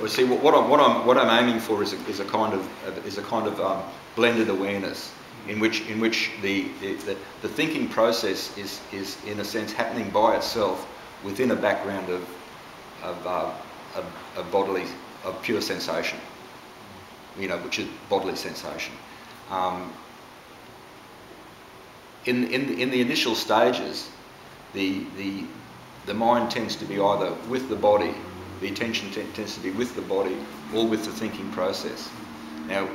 see what I'm aiming for is a kind of blended awareness in which the thinking process is in a sense happening by itself within a background of pure sensation, which is bodily sensation. In the initial stages, the mind tends to be either with the body, the attention tends to be with the body, or with the thinking process. Now,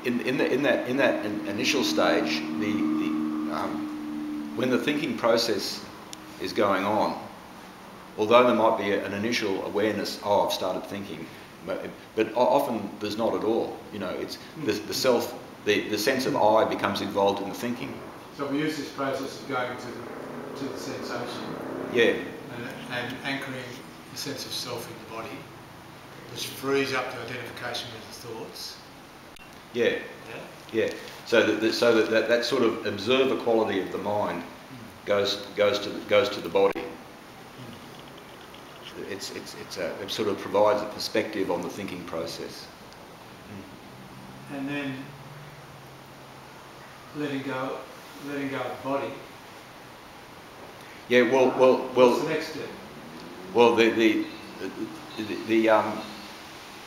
in that initial stage, when the thinking process is going on, although there might be an initial awareness, oh, I've started thinking, but often there's not at all. It's the self, the sense of I becomes involved in the thinking. So we use this process of going to the sensation. Yeah. And anchoring the sense of self in the body, which frees up the identification with the thoughts. Yeah. Yeah. So that sort of observer quality of the mind goes to the body. It sort of provides a perspective on the thinking process. And then letting go of the body. Yeah. Well. What's the next step? Well,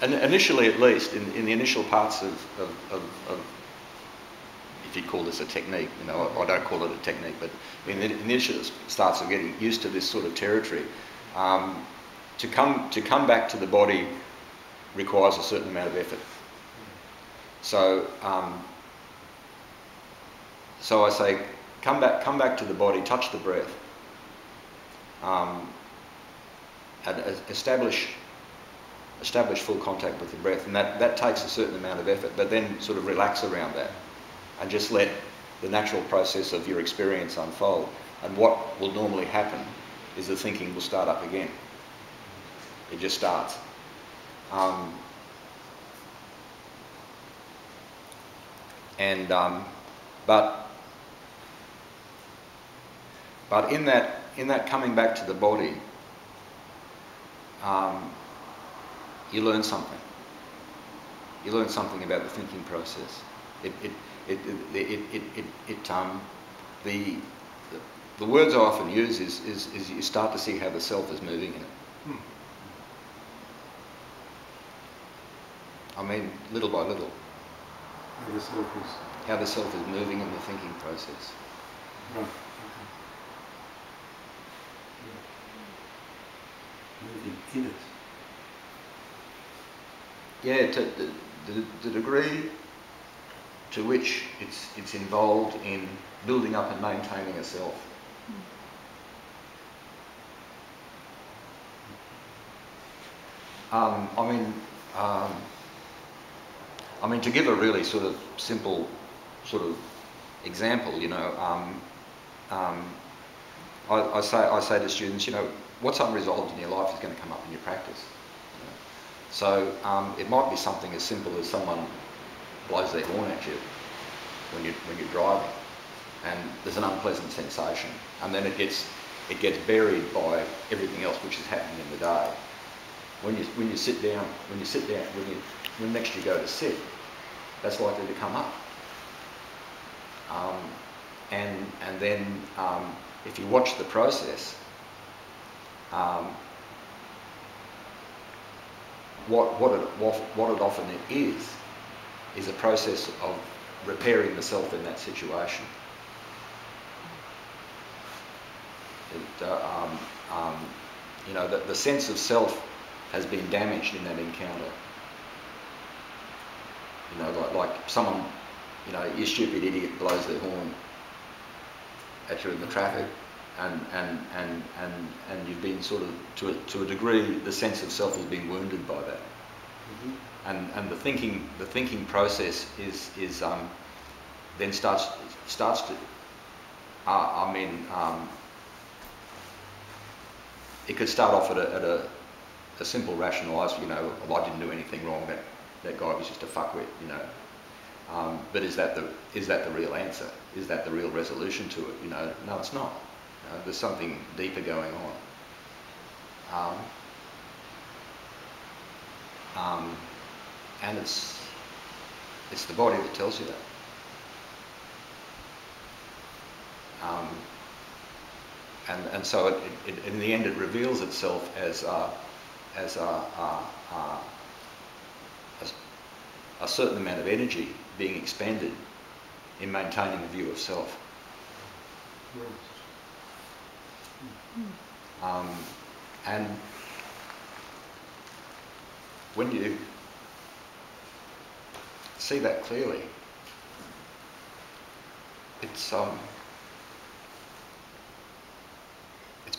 initially, at least, in the initial parts of if you call this a technique, I don't call it a technique, but in the initial starts of getting used to this sort of territory, to come back to the body requires a certain amount of effort. So I say, come back to the body, touch the breath, and establish full contact with the breath, and that takes a certain amount of effort, but then sort of relax around that and just let the natural process of your experience unfold. And what will normally happen is the thinking will start up again. It just starts. But in that coming back to the body, you learn something. You learn something about the thinking process. The words I often use is you start to see how the self is moving in it. I mean, little by little. How the self is moving in the thinking process. Right. Moving in it. Yeah, the degree to which it's involved in building up and maintaining a self. I mean, to give a really sort of simple sort of example, I say to students, what's unresolved in your life is going to come up in your practice. So it might be something as simple as someone blows their horn at you when you're driving, and there's an unpleasant sensation, and then it gets buried by everything else which is happening in the day. When next you go to sit, that's likely to come up, and then if you watch the process, what it often is a process of repairing the self in that situation. The sense of self has been damaged in that encounter. Like someone, your stupid idiot blows their horn at you in the traffic, and you've been sort of to a degree, the sense of self has been wounded by that. Mm-hmm. And the thinking process is then starts to it could start off at a simple rationalise, well, I didn't do anything wrong, that guy was just a fuckwit, but is that the real answer? Is that the real resolution to it? No, it's not. There's something deeper going on. And it's the body that tells you that. And so in the end it reveals itself as a certain amount of energy being expended in maintaining the view of self. And when you see that clearly, it's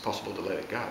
possible to let it go.